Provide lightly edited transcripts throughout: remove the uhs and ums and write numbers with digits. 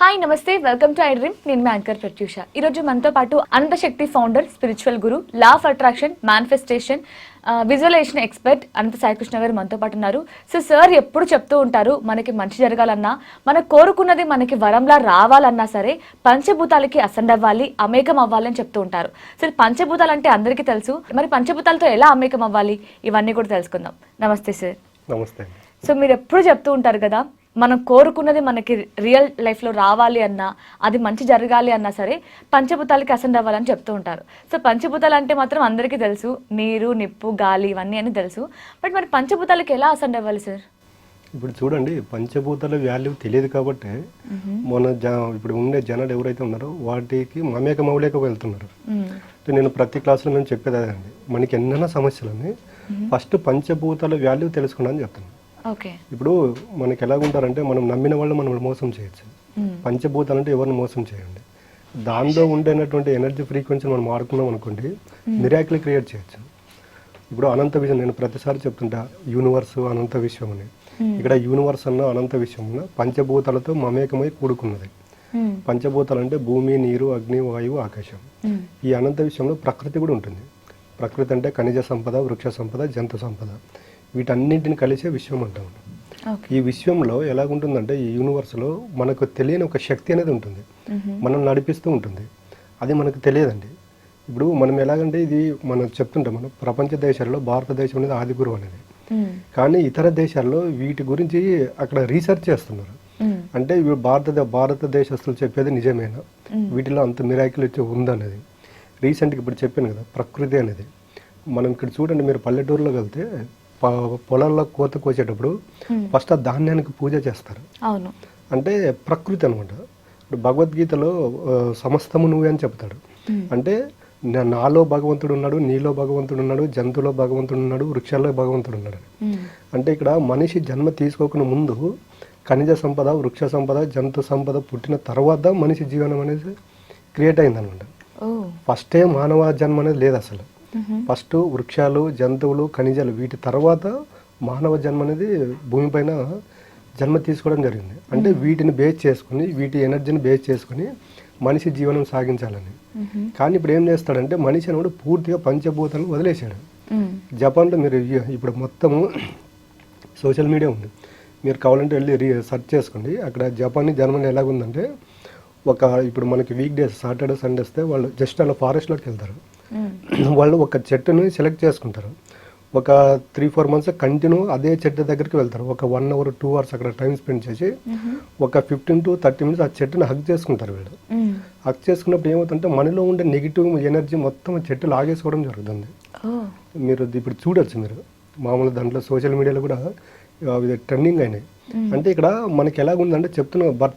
Hi నమస్తే welcome to I dream నేను మీ anchor Pratyusha. ఈరోజు మనతో పాటు Anantha Shakti founder, spiritual guru, law of attraction, manifestation, visualisation expert Anantha Saikrishna garu మనతో పాటు ఉన్నారు. సో సార్ ఎప్పుడు చెప్తూ ఉంటారు, మనకి మంచి జరగాలన్నా, మనం కోరుకున్నది మనకి వరంలా రావాలన్నా సరే పంచభూతాలకి అసెండ్ అవ్వాలి, అమేకం అవ్వాలని చెప్తూ ఉంటారు. సరే పంచభూతాలు అంటే అందరికీ తెలుసు, మరి పంచభూతాలతో ఎలా అమేకం అవ్వాలి ఇవన్నీ కూడా తెలుసుకుందాం. నమస్తే సార్. నమస్తే. సో మీరు ఎప్పుడు చెప్తూ ఉంటారు కదా, మనం కోరుకున్నది మనకి రియల్ లైఫ్లో రావాలి అన్నా, అది మంచి జరగాలి అన్నా సరే పంచభూతాలకి అసెండ్ అవ్వాలని చెప్తూ ఉంటారు. సో పంచభూతాలు అంటే మాత్రం అందరికీ తెలుసు, నీరు, నిప్పు, గాలి ఇవన్నీ అని తెలుసు. బట్ మరి పంచభూతాలకి ఎలా అసెండ్ అవ్వాలి సార్? ఇప్పుడు చూడండి, పంచభూతాల వాల్యూ తెలియదు కాబట్టి మన ఇప్పుడు ఉండే జనాలు ఎవరైతే ఉన్నారో వాటికి మమేకం అవ్వలేక వెళ్తున్నారు. నేను ప్రతి క్లాసులో నేను చెప్పేది అదండి, మనకి ఎన్నైనా సమస్యలని ఫస్ట్ పంచభూతాల వాల్యూ తెలుసుకున్నా అని చెప్తాను. ఇప్పుడు మనకి ఎలాగుంటారంటే, మనం నమ్మిన వాళ్ళు మనం మోసం చేయొచ్చు. పంచభూతాలు అంటే ఎవరిని మోసం చేయండి, దానిలో ఉండేటువంటి ఎనర్జీ ఫ్రీక్వెన్సీని మనం వాడుకున్నాం అనుకోండి, మిరాకిల్ క్రియేట్ చేయొచ్చు. ఇప్పుడు అనంత విషయం నేను ప్రతిసారి చెప్తుంటా, యూనివర్స్ అనంత విశ్వం అని. ఇక్కడ యూనివర్స్ అన్న అనంత విశ్వం పంచభూతాలతో మమేకమై కూడుకున్నది. పంచభూతాలు అంటే భూమి, నీరు, అగ్ని, వాయువు, ఆకాశం. ఈ అనంత విశ్వంలో ప్రకృతి కూడా ఉంటుంది. ప్రకృతి అంటే ఖనిజ సంపద, వృక్ష సంపద, జంతు సంపద, వీటన్నింటిని కలిసే విశ్వం అంటాం. ఈ విశ్వంలో ఎలాగుంటుందంటే, ఈ యూనివర్స్లో మనకు తెలియని ఒక శక్తి అనేది ఉంటుంది, మనం నడిపిస్తూ ఉంటుంది. అది మనకు తెలియదండి. ఇప్పుడు మనం ఎలాగంటే, ఇది మనం చెప్తుంటాం, మనం ప్రపంచ దేశాల్లో భారతదేశం అనేది ఆది గురువు అనేది. కానీ ఇతర దేశాల్లో వీటి గురించి అక్కడ రీసెర్చ్ చేస్తున్నారు. అంటే భారతదేశస్తులు చెప్పేది నిజమేనా, వీటిలో అంత మిరాకిల్ ఉందనేది. రీసెంట్గా ఇప్పుడు చెప్పాను కదా, ప్రకృతి అనేది. మనం ఇక్కడ చూడండి, మీరు పల్లెటూరులోకి వెళ్తే పొలాల్లో కోత కోసేటప్పుడు ఫస్ట్ ఆ ధాన్యానికి పూజ చేస్తారు. అవును, అంటే ప్రకృతి అనమాట. భగవద్గీతలో సమస్తము నువ్వే అని చెప్తాడు. అంటే నాలో భగవంతుడు ఉన్నాడు, నీలో భగవంతుడు ఉన్నాడు, జంతువులో భగవంతుడు ఉన్నాడు, వృక్షాల్లో భగవంతుడు ఉన్నాడు. అంటే ఇక్కడ మనిషి జన్మ తీసుకోకుండా ముందు ఖనిజ సంపద, వృక్ష సంపద, జంతు సంపద పుట్టిన తర్వాత మనిషి జీవనం అనేది క్రియేట్ అయిందనమాట. ఫస్టే మానవ జన్మ అనేది లేదు అసలు. ఫస్ట్ వృక్షాలు, జంతువులు, ఖనిజాలు, వీటి తర్వాత మానవ జన్మ అనేది భూమిపైన జన్మ తీసుకోవడం జరిగింది. అంటే వీటిని బేస్ చేసుకుని, వీటి ఎనర్జీని బేస్ చేసుకుని మనిషి జీవనం సాగించాలని. కానీ ఇప్పుడు ఏం చేస్తాడంటే, మనిషి అనేది పూర్తిగా పంచభూతాలను వదిలేశాడు. జపాన్లో మీరు ఇప్పుడు మొత్తము సోషల్ మీడియా ఉంది, మీరు కావాలంటే వెళ్ళి సెర్చ్ చేసుకోండి. అక్కడ జపాన్, జర్మనీ ఎలాగుందంటే, ఇప్పుడు మనకి వీక్ డేస్ సాటర్డే సండే వస్తే వాళ్ళు జస్ట్ అలా ఫారెస్ట్లోకి వెళ్తారు. వాళ్ళు ఒక చెట్టుని సెలెక్ట్ చేసుకుంటారు. ఒక 3-4 months కంటిన్యూ అదే చెట్టు దగ్గరికి వెళ్తారు. ఒక 1 hour 2 hours అక్కడ టైం స్పెండ్ చేసి ఒక 15 to 30 minutes ఆ చెట్టుని హగ్ చేసుకుంటారు. వీళ్ళు హగ్ చేసుకున్నప్పుడు ఏమవుతుందంటే, మనలో ఉండే నెగిటివ్ ఎనర్జీ మొత్తం చెట్టు లాగేసుకోవడం జరుగుతుంది. మీరు ఇప్పుడు చూడొచ్చు, మీరు మామూలు దాంట్లో సోషల్ మీడియాలో కూడా ట్రెండింగ్ అయినాయి. అంటే ఇక్కడ మనకి ఎలాగుందంటే చెప్తున్న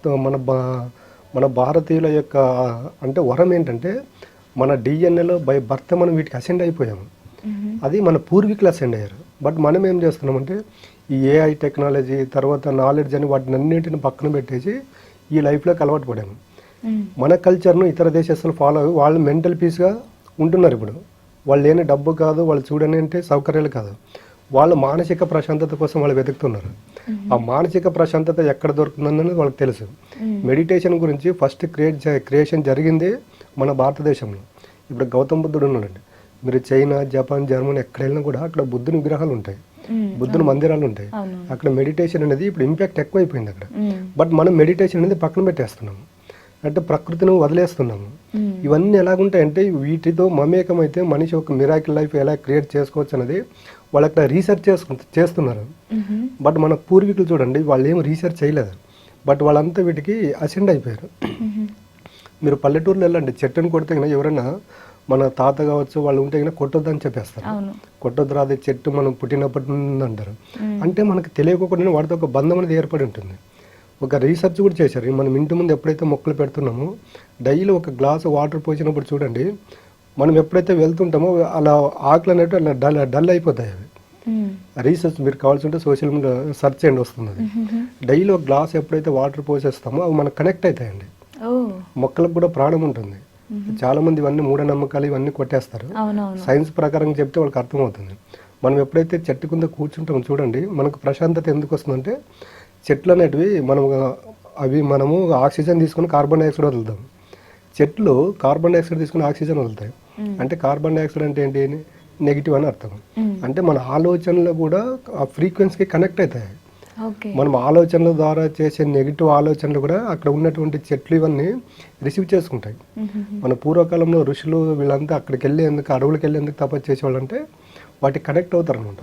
మన భారతీయుల యొక్క అంటే వరం ఏంటంటే, మన డిఎన్ఏలో బై బర్త్ మనం వీటికి అసెండ్ అయిపోయాము. అది మన పూర్వీకులు అసెండ్ అయ్యారు. బట్ మనం ఏం చేస్తున్నామంటే, ఈ ఏఐ టెక్నాలజీ తర్వాత నాలెడ్జ్ అని వాటిని అన్నింటిని పక్కన పెట్టేసి ఈ లైఫ్లోకి అలవాటు పడాము. మన కల్చర్ను ఇతర దేశస్తులు ఫాలో అయ్యి వాళ్ళు మెంటల్ పీస్గా ఉంటున్నారు. ఇప్పుడు వాళ్ళు లేని డబ్బు కాదు, వాళ్ళు చూడని అంటే సౌకర్యాలు కాదు, వాళ్ళు మానసిక ప్రశాంతత కోసం వాళ్ళు వెతుకుతున్నారు. ఆ మానసిక ప్రశాంతత ఎక్కడ దొరుకుతుందన్నది వాళ్ళకి తెలుసు. మెడిటేషన్ గురించి ఫస్ట్ క్రియేషన్ జరిగింది మన భారతదేశంలో. ఇప్పుడు గౌతమ్ బుద్ధుడు ఉన్నాడండి, మీరు చైనా, జపాన్, జర్మనీ ఎక్కడ వెళ్ళినా కూడా అక్కడ బుద్ధుని విగ్రహాలు ఉంటాయి, బుద్ధుని మందిరాలు ఉంటాయి. అక్కడ మెడిటేషన్ అనేది ఇప్పుడు ఇంపాక్ట్ ఎక్కువైపోయింది అక్కడ. బట్ మనం మెడిటేషన్ అనేది పక్కన పెట్టేస్తున్నాము, అంటే ప్రకృతిని వదిలేస్తున్నాము. ఇవన్నీ ఎలాగుంటాయంటే, వీటితో మమేకం అయితే మనిషి ఒక మిరాకిల్ లైఫ్ ఎలా క్రియేట్ చేసుకోవచ్చు అనేది వాళ్ళు అక్కడ రీసెర్చ్ చేస్తున్నారు. బట్ మన పూర్వీకులు చూడండి, వాళ్ళు ఏం రీసెర్చ్ చేయలేదు, బట్ వాళ్ళంతా వీటికి అసెండ్ అయిపోయారు. మీరు పల్లెటూరులో వెళ్ళండి, చెట్టుని కొడితే ఎవరైనా మన తాత కావచ్చు వాళ్ళు ఉంటే కొట్టొద్దని చెప్పేస్తారు. కొట్టొద్దు, అది చెట్టు మనం పుట్టినప్పటి నుండి అంటారు. అంటే మనకు తెలియకుండా వాటితో ఒక బంధం అనేది ఏర్పడి ఉంటుంది. ఒక రీసెర్చ్ కూడా చేశారు. మనం ఇంటి ముందు ఎప్పుడైతే మొక్కలు పెడుతున్నామో డైలీ ఒక గ్లాసు వాటర్ పోసినప్పుడు చూడండి, మనం ఎప్పుడైతే వెళ్తుంటామో అలా ఆకులు అనేవి అలా డల్ అయిపోతాయి. అవి రీసెర్చ్ మీరు కావాల్సి ఉంటే సోషల్ మీడియా సెర్చ్ చేయండి, వస్తుంది. డైలీ ఒక గ్లాస్ ఎప్పుడైతే వాటర్ పోసేస్తామో అవి మనకు కనెక్ట్ అవుతాయండి. మొక్కలకు కూడా ప్రాణం ఉంటుంది. చాలా మంది ఇవన్నీ మూఢనమ్మకాలు ఇవన్నీ కొట్టేస్తారు. సైన్స్ ప్రకారం చెప్తే వాళ్ళకి అర్థమవుతుంది. మనం ఎప్పుడైతే చెట్టు కింద కూర్చుంటామో చూడండి, మనకు ప్రశాంతత ఎందుకు వస్తుందంటే, చెట్లు అనేటివి మనం అవి మనము ఆక్సిజన్ తీసుకుని కార్బన్ డైఆక్సైడ్ వదులుతాం. చెట్లు కార్బన్ డైఆక్సైడ్ తీసుకుని ఆక్సిజన్ వదులుతాయి. అంటే కార్బన్ డైఆక్సైడ్ అంటే ఏంటి, నెగిటివ్ అని అర్థం. అంటే మన ఆలోచనలు కూడా ఆ ఫ్రీక్వెన్సీకి కనెక్ట్ అవుతాయి. మనం ఆలోచనల ద్వారా చేసే నెగిటివ్ ఆలోచనలు కూడా అక్కడ ఉన్నటువంటి చెట్లు ఇవన్నీ రిసీవ్ చేసుకుంటాయి. మన పూర్వకాలంలో ఋషులు వీళ్ళంతా అక్కడికి వెళ్ళేందుకు, అడవులకు వెళ్ళేందుకు తపస్సు చేసేవాళ్ళు అంటే వాటికి కనెక్ట్ అవుతారు అనమాట.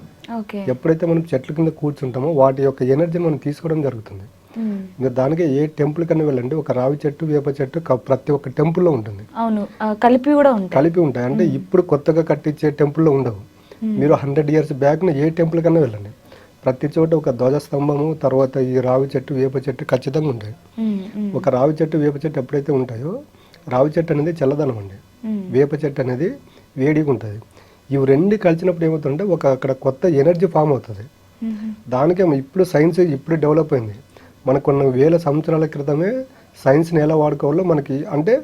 ఎప్పుడైతే మనం చెట్ల కింద కూర్చుంటామో వాటి యొక్క ఎనర్జీని మనం తీసుకోవడం జరుగుతుంది. మీరు దానికి ఏ టెంపుల్ కన్నా వెళ్ళండి, ఒక రావి చెట్టు, వేప చెట్టు ప్రతి ఒక్క టెంపుల్లో ఉంటుంది. కలిపి ఉంటాయి. అంటే ఇప్పుడు కొత్తగా కట్టించే టెంపుల్లో ఉండవు. మీరు 100 years బ్యాక్ ఏ టెంపుల్ కన్నా వెళ్ళండి, ప్రతి చోట ఒక ధ్వజస్తంభము, తర్వాత ఈ రావి చెట్టు, వేప చెట్టు ఖచ్చితంగా ఉంటాయి. ఒక రావి చెట్టు, వేప చెట్టు ఎప్పుడైతే ఉంటాయో, రావి చెట్టు అనేది చల్లదనం అండి, వేప చెట్టు అనేది వేడిగా ఉంటుంది. ఇవి రెండు కలిసినప్పుడు ఏమవుతుందంటే అక్కడ కొత్త ఎనర్జీ ఫామ్ అవుతుంది. దానికే ఇప్పుడు సైన్స్ ఇప్పుడు డెవలప్ అయింది. మనకు కొన్ని వేల సంవత్సరాల క్రితమే సైన్స్ని ఎలా వాడుకోవాలో మనకి అంటే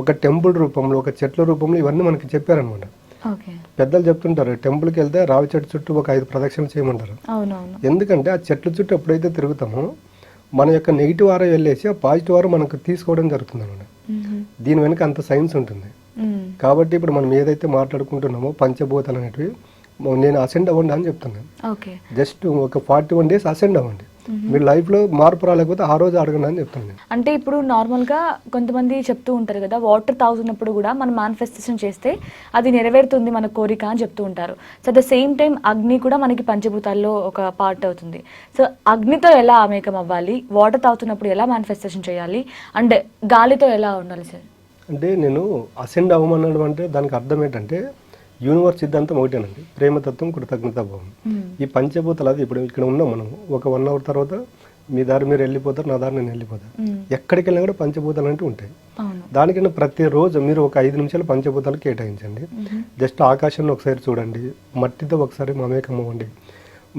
ఒక టెంపుల్ రూపంలో, ఒక చెట్ల రూపంలో ఇవన్నీ మనకి చెప్పారనమాట. పెద్దలు చెప్తుంటారు, టెంపుల్కి వెళ్తే రావి చెట్టు చుట్టూ ఒక 5 ప్రదక్షిణలు చేయమంటారు. ఎందుకంటే ఆ చెట్ల చుట్టూ ఎప్పుడైతే తిరుగుతామో మన యొక్క నెగిటివ్ ఆరా వెళ్ళేసి ఆ పాజిటివ్ ఆరా మనకు తీసుకోవడం జరుగుతుంది అనమాట. దీని వెనుక అంత సైన్స్ ఉంటుంది. కాబట్టి ఇప్పుడు మనం ఏదైతే మాట్లాడుకుంటున్నామో పంచభూతాలు అనేటివి, నేను అసెండ్ అవ్వండి అని చెప్తున్నాను. జస్ట్ ఒక 41 days అసెండ్ అవ్వండి. మీ లైఫ్లో మార్పు రాలేకపోతే ఆ రోజు అడగండి అని చెప్తాను. అంటే ఇప్పుడు నార్మల్గా కొంతమంది చెప్తూ ఉంటారు కదా, వాటర్ తాగుతున్నప్పుడు కూడా మనం మేనిఫెస్టేషన్ చేస్తే అది నెరవేరుతుంది మన కోరిక అని చెప్తూ ఉంటారు. So at the same time అగ్ని కూడా మనకి పంచభూతాల్లో ఒక పార్ట్ అవుతుంది. సో అగ్నితో ఎలా అమేకం అవ్వాలి, వాటర్ తాగుతున్నప్పుడు ఎలా మేనిఫెస్టేషన్ చేయాలి, అండ్ గాలితో ఎలా ఉండాలి సార్? అంటే నేను అసెండ్ అవ్వమనడం అంటే దానికి అర్థం ఏంటంటే యూనివర్స్ సిద్ధాంతం ఒకటేనండి, ప్రేమతత్వం, కృతజ్ఞత భావం. ఈ పంచభూతాలు అది ఇప్పుడు ఇక్కడ ఉన్నాం మనం, ఒక 1 hour తర్వాత మీ దారి మీరు వెళ్ళిపోతారు, నా దారి నేను వెళ్ళిపోతాను. ఎక్కడికి వెళ్ళినా కూడా పంచభూతాలు అంటూ ఉంటాయి. దానికన్నా ప్రతిరోజు మీరు ఒక 5 నిమిషాలు పంచభూతాలు కేటాయించండి. జస్ట్ ఆకాశాన్ని ఒకసారి చూడండి, మట్టితో ఒకసారి మమేకం అవ్వండి,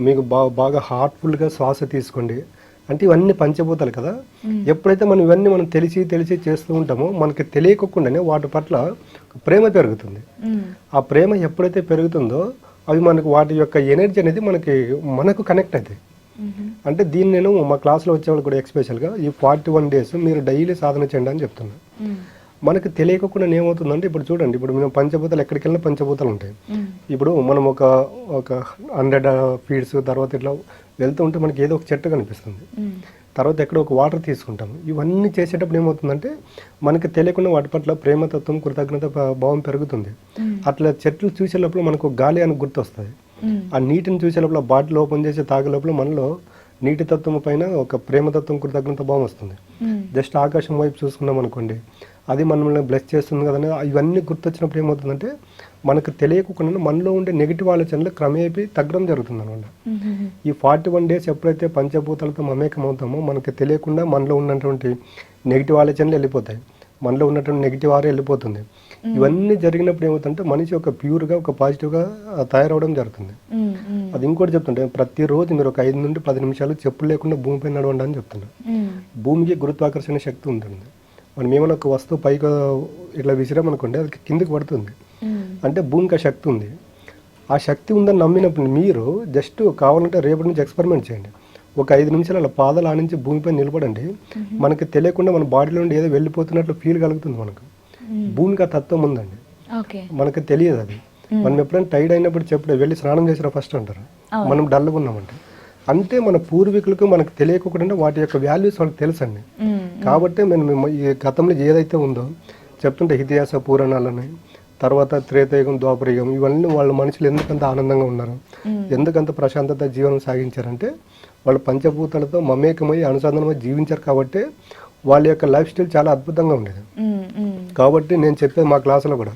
మీకు బాగా హార్ట్ఫుల్గా శ్వాస తీసుకోండి. అంటే ఇవన్నీ పంచభూతాలు కదా. ఎప్పుడైతే మనం ఇవన్నీ మనం తెలిసి చేస్తూ ఉంటామో మనకి తెలియకుండానే వాటి పట్ల ప్రేమ పెరుగుతుంది. ఆ ప్రేమ ఎప్పుడైతే పెరుగుతుందో అవి మనకు వాటి యొక్క ఎనర్జీ అనేది మనకు కనెక్ట్ అవుతాయి. అంటే దీన్ని నేను మా క్లాస్లో వచ్చేవాళ్ళు కూడా ఎక్స్పెషల్గా ఈ 41 days మీరు డైలీ సాధన చేయండి అని చెప్తున్నాను. మనకు తెలియకుండా ఏమవుతుందంటే ఇప్పుడు చూడండి, ఇప్పుడు మనం పంచభూతాలు ఎక్కడికి వెళ్ళినా పంచభూతాలు ఉంటాయి. ఇప్పుడు మనం ఒక 100 feet తర్వాత ఇట్లా వెళ్తూ ఉంటే మనకి ఏదో ఒక చెట్టు కనిపిస్తుంది, తర్వాత ఎక్కడో ఒక వాటర్ తీసుకుంటాము. ఇవన్నీ చేసేటప్పుడు ఏమవుతుందంటే మనకు తెలియకుండా వాటి పట్ల ప్రేమతత్వం, కృతజ్ఞత భావం పెరుగుతుంది. అట్లా చెట్లు చూసేటప్పుడు మనకు గాలి అని గుర్తొస్తుంది. ఆ నీటిని చూసేటప్పుడు ఆ బాటిల్ ఓపెన్ చేసి తాగే లోపల మనలో నీటి తత్వం పైన ఒక ప్రేమతత్వం, కృతజ్ఞత భావం వస్తుంది. జస్ట్ ఆకాశం వైపు చూసుకున్నాం అనుకోండి, అది మనల్ని బ్లెస్ చేస్తుంది కదండి. ఇవన్నీ గుర్తొచ్చినప్పుడు ఏమవుతుందంటే మనకు తెలియకుండా మనలో ఉండే నెగిటివ్ ఆలోచనలు క్రమేపీ తగ్గడం జరుగుతుంది అనమాట. ఈ 41 days ఎప్పుడైతే పంచభూతాలతో మమేకం అవుతామో మనకు తెలియకుండా మనలో ఉన్నటువంటి నెగిటివ్ ఆలోచనలు వెళ్ళిపోతాయి, మనలో ఉన్నటువంటి నెగిటివ్ ఆరా వెళ్ళిపోతుంది. ఇవన్నీ జరిగినప్పుడు ఏమవుతుందంటే మనిషి ఒక ప్యూర్గా, ఒక పాజిటివ్గా తయారవడం జరుగుతుంది. అది ఇంకోటి చెప్తుంటే ప్రతిరోజు మీరు ఒక 5 నుండి 10 నిమిషాలు చెప్పులు లేకుండా భూమిపై నడవండి అని చెప్తున్నాను. భూమికి గురుత్వాకర్షణ శక్తి ఉంటుంది. మనం ఏమైనా ఒక వస్తువు పైగా ఇట్లా విసిరామనుకోండి అది కిందికి పడుతుంది. అంటే భూమికి ఆ శక్తి ఉంది. ఆ శక్తి ఉందని నమ్మినప్పుడు మీరు జస్ట్ కావాలంటే రేపటి నుంచి ఎక్స్పెరిమెంట్ చేయండి. ఒక 5 నిమిషాలు అలా పాదాలు ఆనించి భూమిపై నిలబడండి. మనకి తెలియకుండా మన బాడీలో నుండి ఏదో వెళ్ళిపోతున్నట్లు ఫీల్ కలుగుతుంది. మనకు భూమికి ఆ తత్వం ఉందండి, మనకు తెలియదు అది. మనం ఎప్పుడైనా టైర్డ్ అయినప్పుడు చెప్పుడు వెళ్ళి స్నానం చేసినా ఫస్ట్ అంటారు, మనం డల్గా ఉన్నామంటే. అంటే మన పూర్వీకులకు మనకు తెలియకుండా వాటి యొక్క వాల్యూస్ వాళ్ళకి తెలుసండి. కాబట్టి మేము ఈ గతంలో ఏదైతే ఉందో చెప్తుంటే ఇతిహాస పురాణాలని, తర్వాత త్రేతాయుగం, ద్వాపరయుగం, ఇవన్నీ వాళ్ళ మనుషులు ఎందుకంత ఆనందంగా ఉన్నారు, ఎందుకంత ప్రశాంతత జీవనం సాగించారంటే వాళ్ళు పంచభూతాలతో మమేకమై అనుసంధానమై జీవించారు. కాబట్టి వాళ్ళ యొక్క లైఫ్ స్టైల్ చాలా అద్భుతంగా ఉండేది. కాబట్టి నేను చెప్పేది మా క్లాసులో కూడా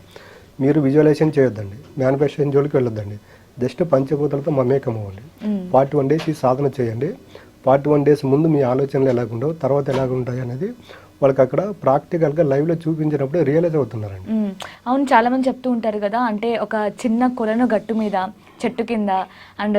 మీరు విజువలైజేషన్ చేయొద్దండి, మేనిఫెస్టేషన్ జోలికి వెళ్ళొద్దండి, జస్ట్ పంచభూతాలతో మమేకం అవ్వండి. 41 days ఈ సాధన చేయండి. 41 days ముందు మీ ఆలోచనలు ఎలాగుండవు, తర్వాత ఎలాగుంటాయి అనేది వాళ్ళకి అక్కడ ప్రాక్టికల్గా లైవ్లో చూపించినప్పుడు రియలైజ్ అవుతున్నారండి. అవును, చాలా మంది చెప్తూ ఉంటారు కదా, అంటే ఒక చిన్న కొలను గట్టు మీద చెట్టు కింద అండ్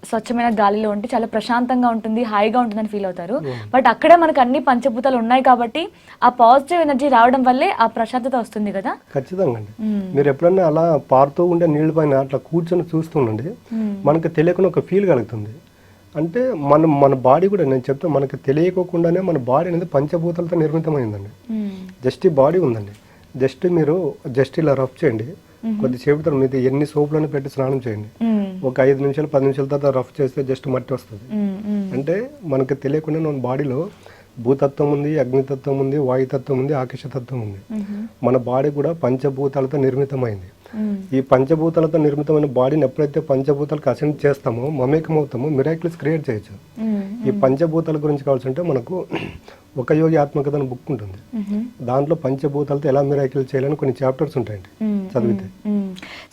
స్వచ్ఛమైన గాలిలో ఉంటే చాలా ప్రశాంతంగా ఉంటుంది, హాయిగా ఉంటుందని ఫీల్ అవుతారు. బట్ అక్కడే మనకు అన్ని పంచభూతాలు ఉన్నాయి కాబట్టి ఆ పాజిటివ్ ఎనర్జీ రావడం వల్లే ఆ ప్రశాంతత వస్తుంది కదా. ఖచ్చితంగా అండి. మీరు ఎప్పుడన్నా అలా పారుతూ ఉండే నీళ్ళ పైన అట్లా కూర్చొని చూస్తుండండి, మనకు తెలియకుండా ఒక ఫీల్ కలుగుతుంది. అంటే మన బాడీ కూడా నేను చెప్తాను, మనకి తెలియకోకుండానే మన బాడీ అనేది పంచభూతాలతో నిర్మితమైందండి. జస్ట్ ఈ బాడీ ఉందండి, జస్ట్ మీరు జస్ట్ ఇలా రఫ్ చేయండి, కొద్దిసేపు మీది ఎన్ని సోపులను పెట్టి స్నానం చేయండి, ఒక 5 నిమిషాలు 10 నిమిషాల తర్వాత రఫ్ చేస్తే జస్ట్ మట్టి వస్తుంది. అంటే మనకి తెలియకుండా మన బాడీలో భూతత్వం ఉంది, అగ్నితత్వం ఉంది, వాయుతత్వం ఉంది, ఆకాశతత్వం ఉంది. మన బాడీ కూడా పంచభూతాలతో నిర్మితమైంది. ఈ పంచభూతాలతో నిర్మితమైన బాడీని ఎప్పుడైతే పంచభూతాలకు అసెండ్ చేస్తామో, మమేకం అవుతామో, మిరాకిల్స్ క్రియేట్ చేయొచ్చు. ఈ పంచభూతాల గురించి కావాల్సి అంటే మనకు ఒక యోగి ఆత్మకథ అని బుక్ ఉంటుంది, దాంట్లో పంచభూతాలతో ఎలా మిరాకిల్ చేయాలని కొన్ని చాప్టర్స్ ఉంటాయండి చదివితే.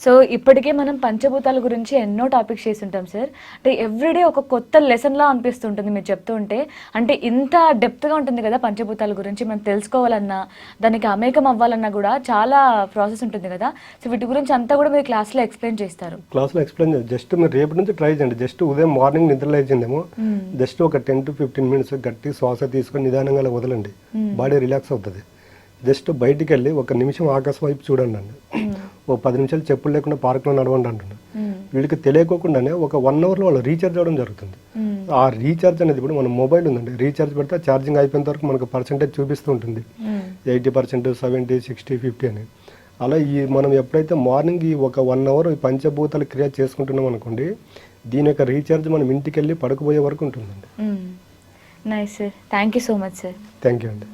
సో ఇప్పటికే మనం పంచభూతాల గురించి ఎన్నో టాపిక్స్ చేసి ఉంటాం సార్. అంటే ఎవ్రీడే ఒక కొత్త లెసన్ లా అనిపిస్తుంటుంది మీరు చెప్తూ ఉంటే. అంటే ఇంత డెప్త్గా ఉంటుంది కదా పంచభూతాల గురించి, మనం తెలుసుకోవాలన్నా దానికి అమేకం అవ్వాలన్నా కూడా చాలా ప్రాసెస్ ఉంటుంది కదా. సో వీటి గురించి అంతా కూడా మీరు క్లాస్లో ఎక్స్ప్లెయిన్ చేస్తారు. క్లాస్లో ఎక్స్ప్లెయిన్ చేస్తారు. జస్ట్ మీరు రేపటి నుంచి ట్రై చేయండి. జస్ట్ ఉదయం మార్నింగ్ నిద్ర లేచిందేమో జస్ట్ ఒక 10 to 15 minutes గట్టి శ్వాస తీసుకొని నిదానంగా అలా వదలండి, బాడీ రిలాక్స్ అవుతుంది. జస్ట్ బయటికి వెళ్ళి 1 నిమిషం ఆకాశం వైపు చూడండి అండి, ఓ 10 నిమిషాలు చెప్పులు లేకుండా పార్క్లో నడవండి అంటున్నాను. వీళ్ళకి తెలియకోకుండానే ఒక 1 hourలో వాళ్ళు రీఛార్జ్ అవ్వడం జరుగుతుంది. ఆ రీఛార్జ్ అనేది ఇప్పుడు మన మొబైల్ ఉందండి, రీఛార్జ్ పెడితే ఛార్జింగ్ అయిపోయేంత వరకు మనకు పర్సెంటేజ్ చూపిస్తూ ఉంటుంది, 80%, 70, 60, 50 అని. అలా మనం ఎప్పుడైతే మార్నింగ్ ఈ ఒక 1 hour ఈ పంచభూతాలు క్రియేట్ చేసుకుంటున్నాం అనుకోండి, దీని యొక్క రీఛార్జ్ మనం ఇంటికి వెళ్ళి పడుకుపోయే వరకు ఉంటుందండి. Nice sir, thank you so much sir. Thank you అండి.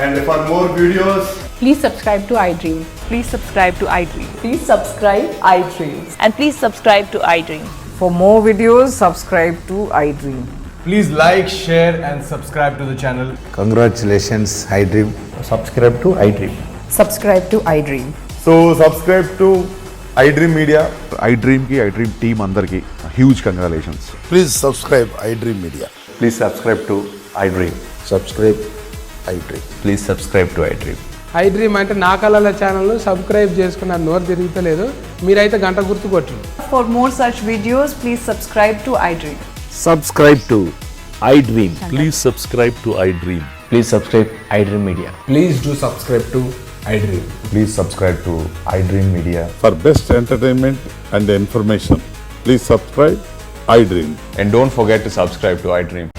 And for more videos, Please subscribe to iDream. Please subscribe to iDream. Please subscribe iDream. And please subscribe to iDream. For more videos, subscribe to iDream. please like, share and subscribe to the channel. Congratulations, iDream. subscribe to iDream. Subscribe to iDream. So subscribe to iDream Media. iDream ki iDream team అందరికి huge congratulations. Please subscribe iDream Media. Please subscribe to iDream. Subscribe iDream. Please subscribe to iDream. iDream అంటే నా కళల ఛానల్ను subscribe చేసుకున్న నోరు తిరుగుతలేదు, మీరైతే గంట గుర్తు కొట్టండి. For more such videos, please subscribe to iDream. Subscribe to iDream. Please subscribe to iDream. Please subscribe iDream Media. Please do subscribe to iDream. Please subscribe to iDream Media. For best entertainment and information, please subscribe iDream. And don't forget to subscribe to iDream.